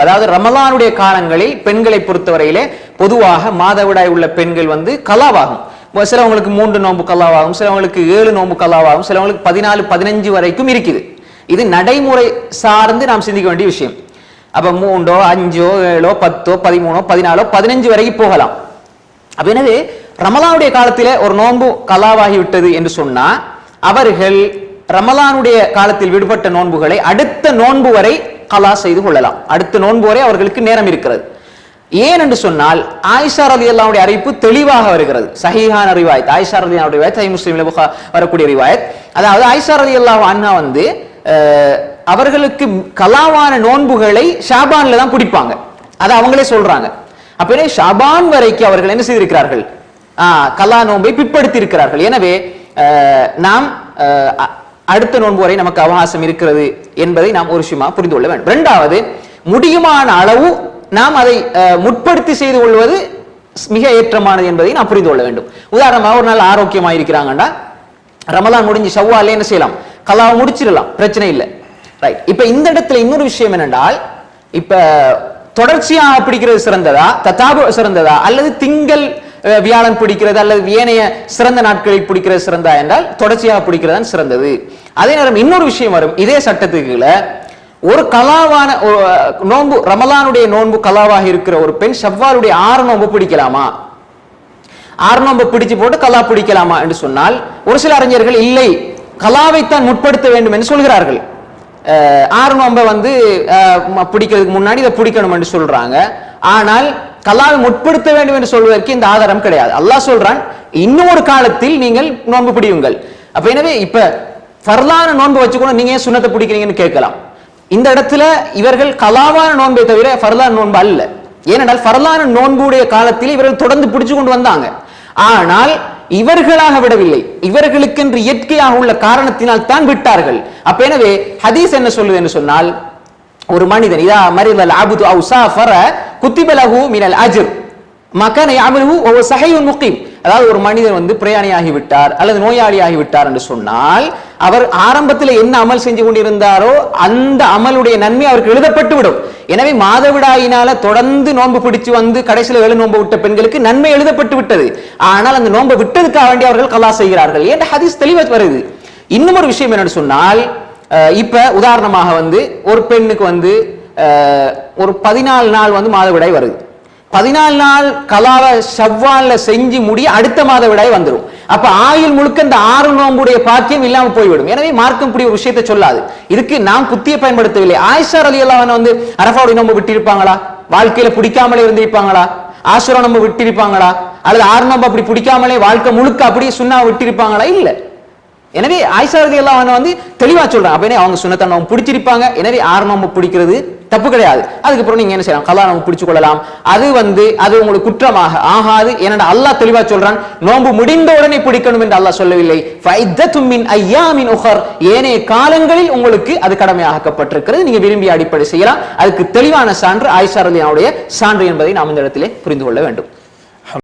அதாவது ரமலானுடைய காலங்களில் பெண்களை பொறுத்தவரையிலே பொதுவாக மாதவிடாய் உள்ள பெண்கள் கலாவாகும். சிலவங்களுக்கு 3 நோன்பு கலாவாகும், சிலவங்களுக்கு 7 நோன்பு கலாவாகும், சிலவங்களுக்கு 14, 15 வரைக்கும் இருக்குது. இது நடைமுறை சார்ந்து நாம் சிந்திக்க வேண்டிய விஷயம். அப்ப 3, 5, 7, 10, 13, 14, 15 வரைக்கும் போகலாம். அப்ப எனவே ரமலானுடைய காலத்திலே ஒரு நோன்பு கலாவாகி விட்டது என்று சொன்னா அவர்கள் ரமலானுடைய காலத்தில் விடுபட்ட நோன்புகளை அடுத்த நோன்பு வரை கலா செய்து கொள்ளலாம். அடுத்த நோன்பு வரை அவர்களுக்கு நேரம் இருக்கிறது. ஏன் என்று சொன்னால் ஆயிஷா ரலியல்லாஹு அன்ஹா அறிவிப்பு தெளிவாக வருகிறது. சஹீஹான ரிவாயத், ஆயிஷா ரலியல்லாஹு அன்ஹா ரிவாயத், சஹீஹ் முஸ்லிம்ல வரக்கூடிய ரிவாயத். அதாவது ஆயிஷா ரலியல்லாஹு அன்ஹா அவர்களுக்கு கலாவான நோன்புகளை ஷாபான்ல தான் பிடிப்பாங்க. அது அவங்களே சொல்றாங்க. அப்பவே ஷாபான் வரைக்கும் அவர்கள் என்ன செய்திருக்கிறார்கள்? கலா நோன்பை பிற்படுத்தி இருக்கிறார்கள். எனவே நாம் அடுத்த நோன்பு வரை நமக்கு அவகாசம் இருக்கிறது என்பதை நாம் ஒரு விஷயமா புரிந்து கொள்ள வேண்டும். இரண்டாவது, முடியுமான அளவு நாம் அதை முற்படுத்தி செய்து கொள்வது மிக ஏற்றமானது என்பதை நாம் புரிந்து கொள்ள வேண்டும். உதாரணமாக ஒரு நாள் ஆரோக்கியமாக இருக்கிறாங்கன்னா ரமலான் முடிஞ்சு ஷவ்வால்ல என்ன செய்யலாம்? கலாவை முடிச்சிடலாம், பிரச்சனை இல்லை. ரைட். இப்ப இந்த இடத்துல இன்னொரு விஷயம் என்னென்றால், இப்ப தொடர்ச்சியாக பிடிக்கிறது சிறந்ததா, தத்தாபு சிறந்ததா, அல்லது திங்கள் வியாழன் பிடிக்கிறது அல்லது ஏனைய சிறந்த நாட்களில் பிடிக்கிறது சிறந்தா என்றால் தொடர்ச்சியாக பிடிக்கிறது சிறந்தது. அதே நேரம் இன்னொரு விஷயம் வரும். இதே சட்டத்துக்கு ஒரு கலாவான நோன்பு, ரமலானுடைய நோன்பு கலாவாக இருக்கிற ஒரு பெண் ஷவ்வாலுடைய 6 நோன்பு பிடிக்கலாமா? 6 நோன்பு பிடிச்சு போட்டு கலா பிடிக்கலாமா என்று சொன்னால் ஒரு சில அறிஞர்கள் இல்லை, கலாவைத்தான் முற்படுத்த வேண்டும் என்று சொல்கிறார்கள். 6 நோன்பை பிடிக்கிறதுக்கு முன்னாடி இதை பிடிக்கணும் என்று சொல்றாங்க. ஆனால் கலாவை முற்படுத்த வேண்டும் என்று சொல்வதற்கு இந்த ஆதாரம் கிடையாது. அல்லாஹ் சொல்றான், இன்னொரு காலத்தில் நீங்கள் நோன்பு பிடியுங்கள். அப்ப எனவே இப்ப ஃபர்லான நோன்பு வச்சுக்கணும், நீங்க ஏன் சுன்னத்தை பிடிக்கிறீங்கன்னு கேட்கலாம். இந்த இடத்துல இவர்கள் கலாவான நோன்பை தவிர ஃபர்லான நோன்பு அல்ல. ஏனென்றால் ஃபர்லான நோன்புடைய காலத்தில் இவர்கள் தொடர்ந்து பிடிச்சு கொண்டு வந்தாங்க. ஆனால் இவர்களாக விடவில்லை, இவர்களுக்கென்று இயற்கையாக உள்ள காரணத்தினால் தான் விட்டார்கள். அப்ப எனவே ஹதீஸ் என்ன சொல்லுது என்று சொன்னால், ஒரு மனிதன் இதா மரிதல் அப்து அவு சாஃபர குத்திப லஹு மினல் அஜ்ர் மகான யஅமலுஹு வஹுவ ஸஹீஹுன் முகீம். அதாவது ஒரு மனிதன் பிரயாணியாகி விட்டார் அல்லது நோயாளியாகி விட்டார் என்று சொன்னால் அவர் ஆரம்பத்தில் என்ன அமல் செஞ்சு கொண்டிருந்தாரோ அந்த அமலுடைய நன்மை அவருக்கு எழுதப்பட்டு விடும். எனவே மாதவிடாயினால தொடர்ந்து நோன்பு பிடிச்சு கடைசியில் 7 நோன்பு விட்ட பெண்களுக்கு நன்மை எழுதப்பட்டு விட்டது. ஆனால் அந்த நோன்பை விட்டதுக்காக வேண்டி அவர்கள் கலா செய்கிறார்கள் என்ற ஹதீஸ் தெளிவாக வருது. இன்னும் ஒரு விஷயம் என்னன்னு சொன்னால், இப்ப உதாரணமாக ஒரு பெண்ணுக்கு ஒரு 14 நாள் மாதவிடாய் வருது. 14 நாள் கலாவ ஷவ்வால்ல செஞ்சு முடிய அடுத்த மாதவிடாய் வந்துடும். அப்ப ஆயுள் முழுக்க இந்த 6 நோன்புடைய பாக்கியம் இல்லாம போய்விடும். எனவே மார்க்கம் இப்படி ஒரு விஷயத்தை சொல்லாது. இதுக்கு நாம் புத்தியை பயன்படுத்தவில்லை. ஆயிஷா ரலியல்லாஹு அன்ஹா அரஃபாவுடைய நோன்பு விட்டிருப்பாங்களா? வாழ்க்கையில பிடிக்காமலே இருந்திருப்பாங்களா? ஆஷுரா நோன்பு விட்டிருப்பாங்களா? அல்லது 6 நோன்பு அப்படி பிடிக்காமலே வாழ்க்கை முழுக்க அப்படியே சுன்னா விட்டிருப்பாங்களா? இல்ல. எனவே ஆயிஷா ரலியல்லாஹு அன்ஹா தெளிவா சொல்றாங்க. அப்ப அவங்க சுன்னத்தை நோன்பு பிடிச்சிருப்பாங்க. எனவே 6 நோன்பு பிடிக்கிறது தப்பு கிடையாது. அதுக்கப்புறம் நீங்க என்ன செய்யலாம்? கலா நோன்பு பிடிச்சு கொள்ளலாம். அது அது உங்களுக்கு குற்றமாக ஆகாது. ஏன்னா அல்லாஹ் தெளிவா சொல்றான், நோன்பு முடிந்த உடனே பிடிக்கணும் என்று அல்லாஹ் சொல்லவில்லை. ஃபைத்தத்தும் மின் அய்யாமின் உஹர், ஏனைய காலங்களில் உங்களுக்கு அது கடமையாக்கப்பட்டிருக்கிறது. நீங்க விரும்பிய அடிப்படை செய்யலாம். அதுக்கு தெளிவான சான்று ஆயிஷா ரலியல்லாஹு அன்ஹா சான்று என்பதை நாம் இந்த இடத்திலே புரிந்து கொள்ள வேண்டும்.